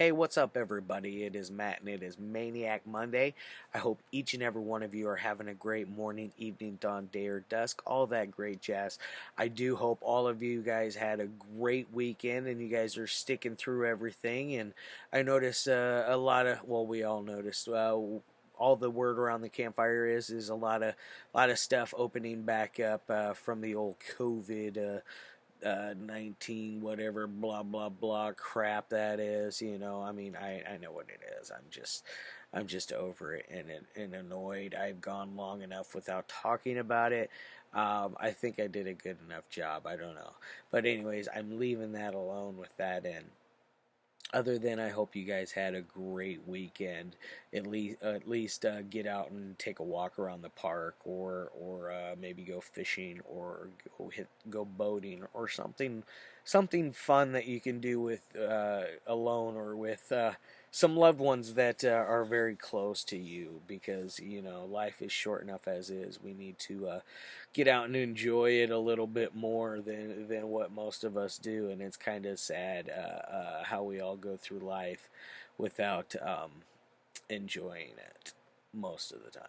Hey, what's up, everybody? It is Matt, and it is Maniac Monday. I hope each and every one of you are having a great morning, evening, dawn, day, or dusk, all that great jazz. I do hope all of you guys had a great weekend and you guys are sticking through everything. And I noticed a lot of, well, we all noticed. All the word around the campfire is a lot of stuff opening back up from the old COVID 19 whatever blah blah blah crap that is. I mean, I know what it is. I'm just over it and annoyed. I've gone long enough without talking about it. I think I did a good enough job. I don't know, but anyways, I'm leaving that alone with that in. Other than I hope you guys had a great weekend. At least get out and take a walk around the park, or maybe go fishing, or go boating, or something fun that you can do with alone, or with some loved ones that are very close to you, because life is short enough as is. We need to get out and enjoy it a little bit more than what most of us do, and it's kind of sad how we all go through life without enjoying it most of the time.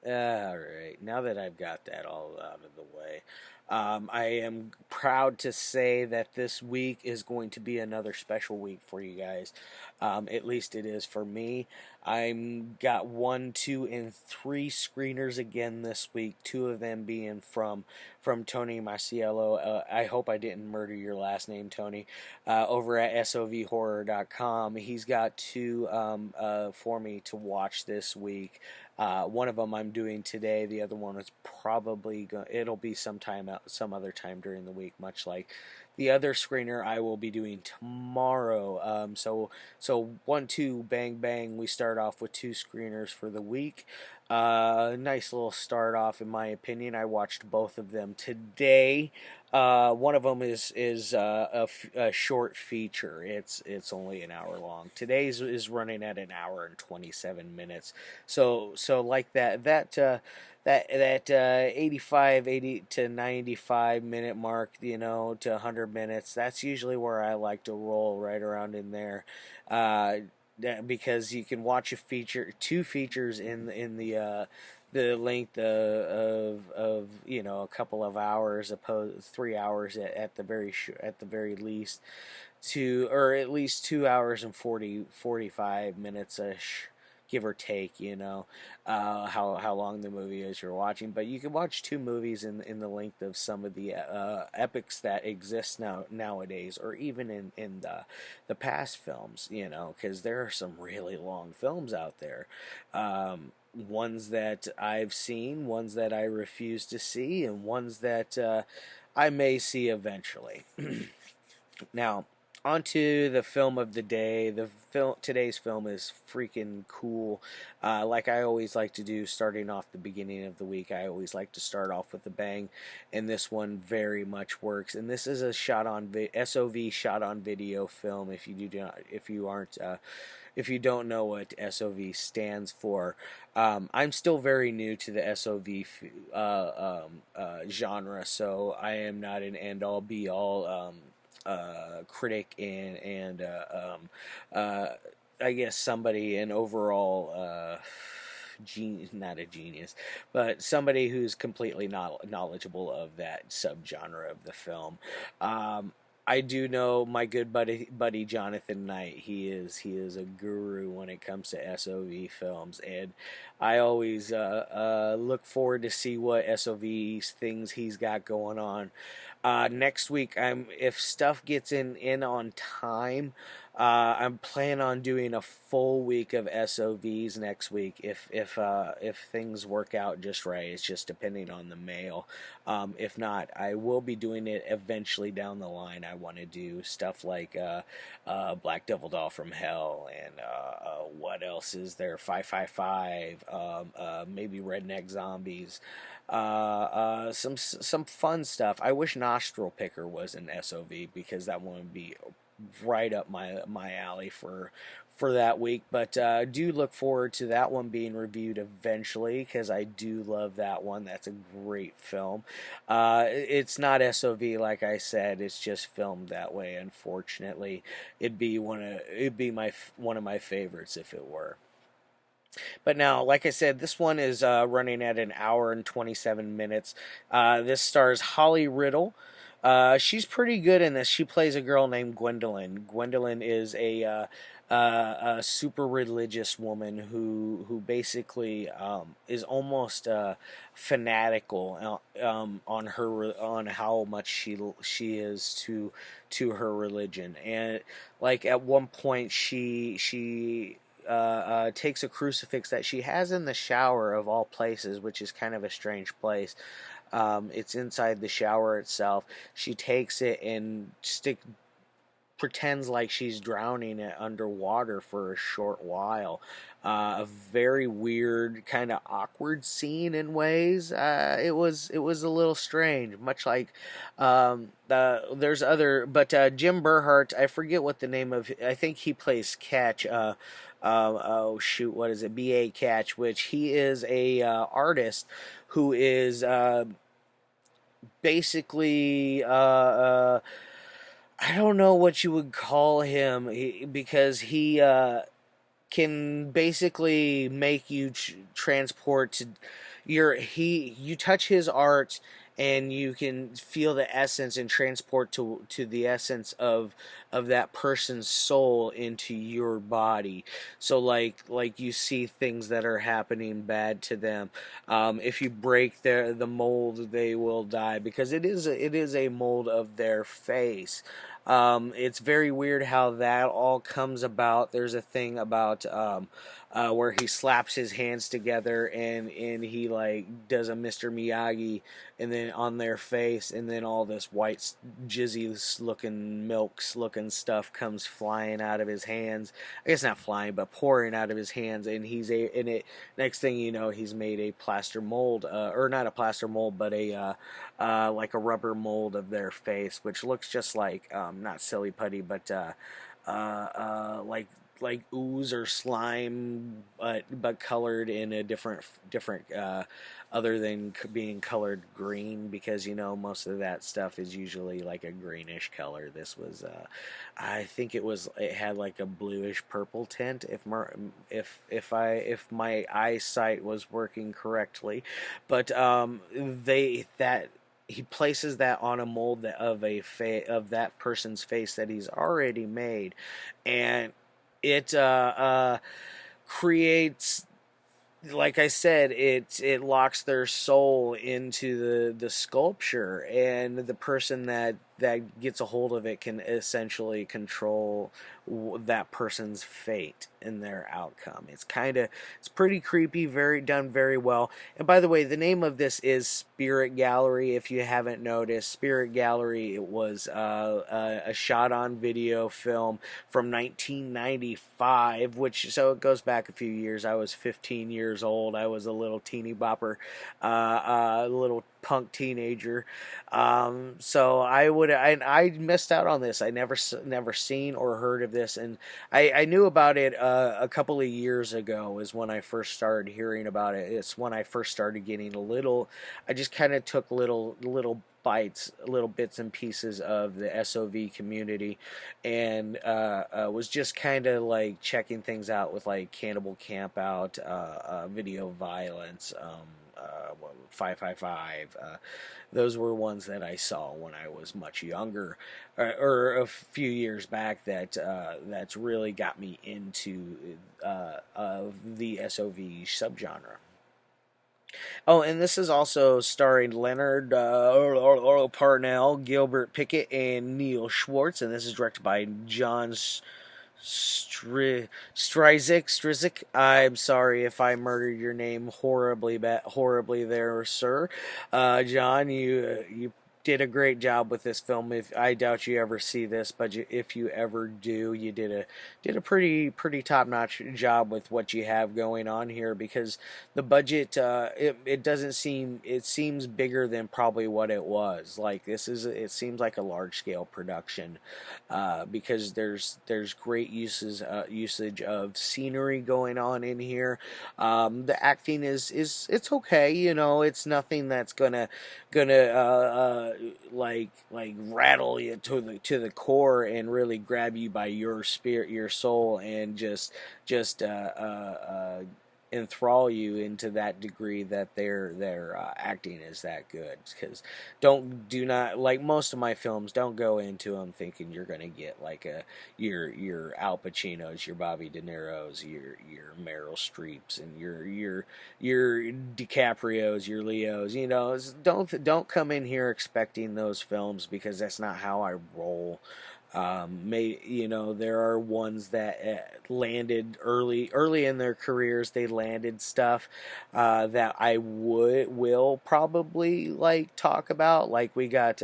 Alright, now that I've got that all out of the way, I am proud to say that this week is going to be another special week for you guys. At least it is for me. I'm got 1, 2, and 3 screeners again this week. 2 of them being from Tony Maciello. I hope I didn't murder your last name, Tony. Over at sovhorror.com, he's got 2 for me to watch this week. One of them I'm doing today. The other one is probably it'll be some other time during the week, much like the other screener I will be doing tomorrow. So 1, 2, bang bang. We start off with 2 screeners for the week. Nice little start off, in my opinion. I watched both of them today. One of them is a short feature. It's only an hour long. Today's is running at an hour and 27 minutes. So like that 80 to 95 minute mark, to 100 minutes. That's usually where I like to roll, right around in there. Because you can watch 2 features in the length of a couple of hours, opposed 3 hours at the very least, or at least 2 hours and 45 minutes ish, give or take, how long the movie is you're watching. But you can watch 2 movies in the length of some of the epics that exist nowadays, or even in the past films, because there are some really long films out there. Ones that I've seen, ones that I refuse to see, and ones that I may see eventually. Now, onto the film of the day. Today's film is freaking cool. Like I always like to do, starting off the beginning of the week, I always like to start off with a bang, and this one very much works. And this is a SOV shot on video film. If you don't know what SOV stands for, I'm still very new to the SOV genre, so I am not an end-all be-all critic, and I guess an overall not a genius, but somebody who's completely knowledgeable of that subgenre of the film. I do know my good buddy Jonathan Knight. He is a guru when it comes to SOV films, and I always look forward to see what SOV things he's got going on. Next week, if stuff gets in on time, I'm planning on doing a full week of SOVs next week. If things work out just right, it's just depending on the mail. If not, I will be doing it eventually down the line. I want to do stuff like Black Devil Doll from Hell, and what else is there? 555, maybe Redneck Zombies. Some fun stuff. I wish Nostril Picker was an SOV, because that one would be right up my alley for that week. But do look forward to that one being reviewed eventually, because I do love that one. That's a great film. It's not SOV, like I said. It's just filmed that way. Unfortunately, it'd be one of my favorites if it were. But now, like I said, this one is running at an hour and 27 minutes. This stars Holly Riddle. She's pretty good in this. She plays a girl named Gwendolyn. Gwendolyn is a super religious woman who basically is almost fanatical on how much she is to her religion. And like at one point, she takes a crucifix that she has in the shower of all places, which is kind of a strange place. It's inside the shower itself. She takes it and pretends like she's drowning it underwater for a short while. A very weird, kind of awkward scene in ways. It was a little strange, much like there's other, but Jim Burhart. I forget what the name of. I think he plays Catch. Oh shoot, what is it? B.A. Catch, which he is a artist who is basically I don't know what you would call him, because he can basically make you transport to you touch his art, and you can feel the essence and transport to the essence of that person's soul into your body. So like you see things that are happening bad to them. If you break the mold, they will die, because it is a mold of their face. It's very weird how that all comes about. There's a thing about where he slaps his hands together, and he like does a Mr. Miyagi, and then on their face, and then all this white jizzy looking milks looking stuff comes flying out of his hands. I guess not flying, but pouring out of his hands, and next thing you know, he's made a plaster mold, or not a plaster mold, but a like a rubber mold of their face, which looks just like not silly putty, but like ooze or slime, but colored in a different other than being colored green, because most of that stuff is usually like a greenish color. This was I think it had like a bluish purple tint, if my eyesight was working correctly. But he places that on a mold of that person's face that he's already made, and it creates, like I said, it locks their soul into the sculpture, and the person that gets a hold of it can essentially control that person's fate and their outcome. It's pretty creepy, done very well. And by the way, the name of this is Spirit Gallery. If you haven't noticed, Spirit Gallery, it was a shot on video film from 1995, so it goes back a few years. I was 15 years old. I was a little teeny bopper, a little punk teenager. So I missed out on this. I never seen or heard of this, and I knew about it a couple of years ago is when I first started hearing about it. It's when I first started getting I just kind of took little bites, little bits and pieces of the SOV community, and was just kind of like checking things out with like Cannibal Campout, Video Violence, 555. Those were ones that I saw when I was much younger, or a few years back. That's really got me into the SOV subgenre. Oh, and this is also starring Leonard, Parnell, Gilbert, Pickett, and Neil Schwartz, and this is directed by John Strysik. I'm sorry if I murdered your name horribly there, sir. John, you did a great job with this film. If I doubt you ever see this, but if you ever do, you did a pretty top notch job with what you have going on here, because the budget, it doesn't seem, it seems bigger than probably what it was. Like, it seems like a large scale production, because there's great usage of scenery going on in here. The acting is it's okay, it's nothing that's gonna like rattle you to the core and really grab you by your spirit, your soul, and just enthrall you into that degree that their acting is that good. Because do not, like most of my films, don't go into them thinking you're gonna get like your Al Pacinos, your Bobby De Niro's, your Meryl Streeps, and your DiCaprios, your Leos. Don't come in here expecting those films, because that's not how I roll. There are ones that landed early in their careers. They landed stuff that I will probably like talk about. Like, we got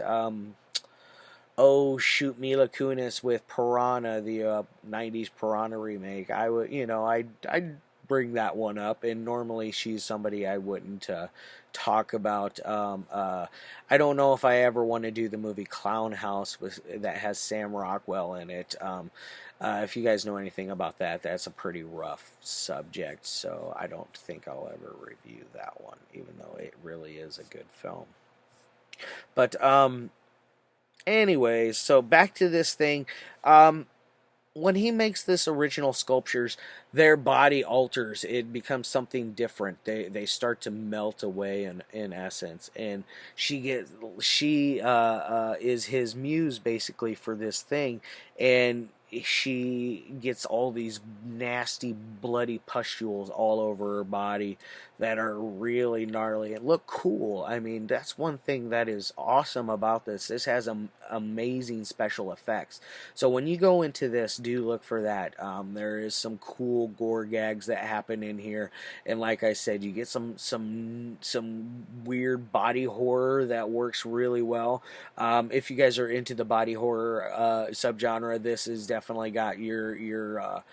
oh shoot, Mila Kunis with Piranha, the '90s Piranha remake. I'd bring that one up, and normally she's somebody I wouldn't talk about. I don't know if I ever want to do the movie Clown House that has Sam Rockwell in it. If you guys know anything about that, that's a pretty rough subject, so I don't think I'll ever review that one, even though it really is a good film. But anyways, so back to this thing. When he makes this original sculptures, their body alters. It becomes something different. They start to melt away in essence. And she is his muse basically for this thing, and she gets all these nasty bloody pustules all over her body that are really gnarly and look cool. I mean, that's one thing that is awesome about this. This has amazing special effects. So when you go into this, do look for that. There is some cool gore gags that happen in here, and like I said, you get some weird body horror that works really well. If you guys are into the body horror subgenre, this is definitely got your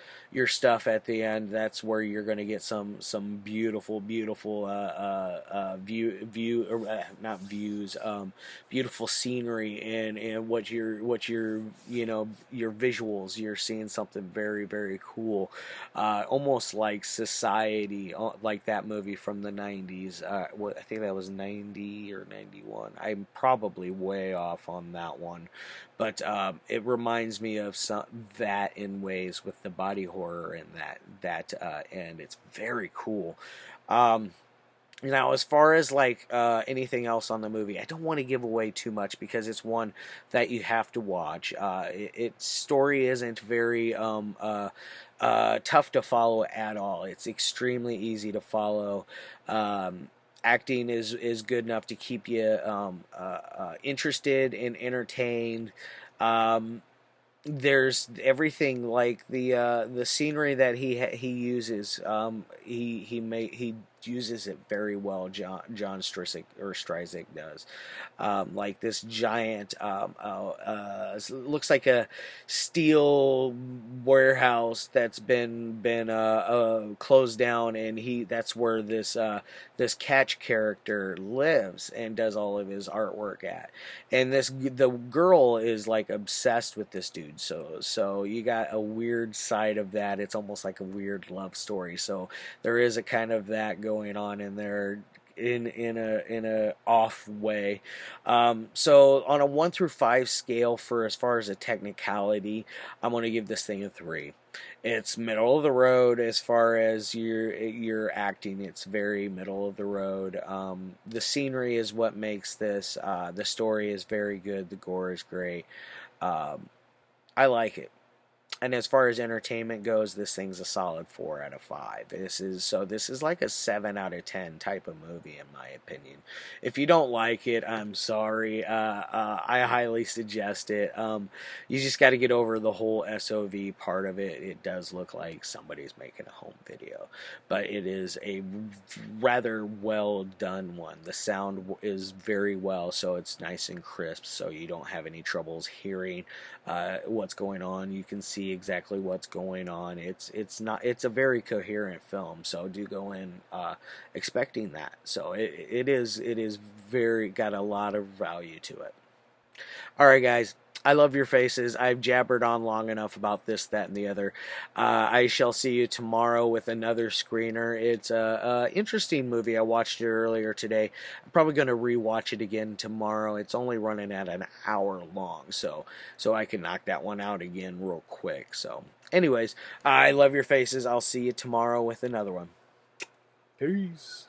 stuff at the end. That's where you're going to get some beautiful not views, beautiful scenery, and what your your visuals. You're seeing something very, very cool, almost like Society, like that movie from the '90s. I think that was '90 or '91. I'm probably way off on that one, but it reminds me of that in ways with the body horror and that and it's very cool. Now, as far as like anything else on the movie, I don't want to give away too much, because it's one that you have to watch. Its story isn't very tough to follow at all. It's extremely easy to follow. Acting is good enough to keep you interested and entertained. There's everything, like the scenery that he uses. He uses it very well. John Strysik does. Like this giant, looks like a steel warehouse that's been closed down, and that's where this Catch character lives and does all of his artwork at. And the girl is like obsessed with this dude. So you got a weird side of that. It's almost like a weird love story. So there is a kind of that going on in there, in a off way. So on a 1 through 5 scale, for as far as a technicality, I'm going to give this thing a 3. It's middle of the road as far as your acting. It's very middle of the road. The scenery is what makes this. The story is very good. The gore is great. I like it. And as far as entertainment goes, this thing's a solid 4 out of 5. This is like a 7 out of 10 type of movie, in my opinion. If you don't like it, I'm sorry. I highly suggest it. You just got to get over the whole SOV part of it. It does look like somebody's making a home video, but it is a rather well done one. The sound is very well, so it's nice and crisp, so you don't have any troubles hearing what's going on. You can see exactly what's going on. It's a very coherent film, so do go in expecting that. So it is very got a lot of value to it. All right, guys. I love your faces. I've jabbered on long enough about this, that, and the other. I shall see you tomorrow with another screener. It's a interesting movie. I watched it earlier today. I'm probably going to rewatch it again tomorrow. It's only running at an hour long, so I can knock that one out again real quick. So, anyways, I love your faces. I'll see you tomorrow with another one. Peace.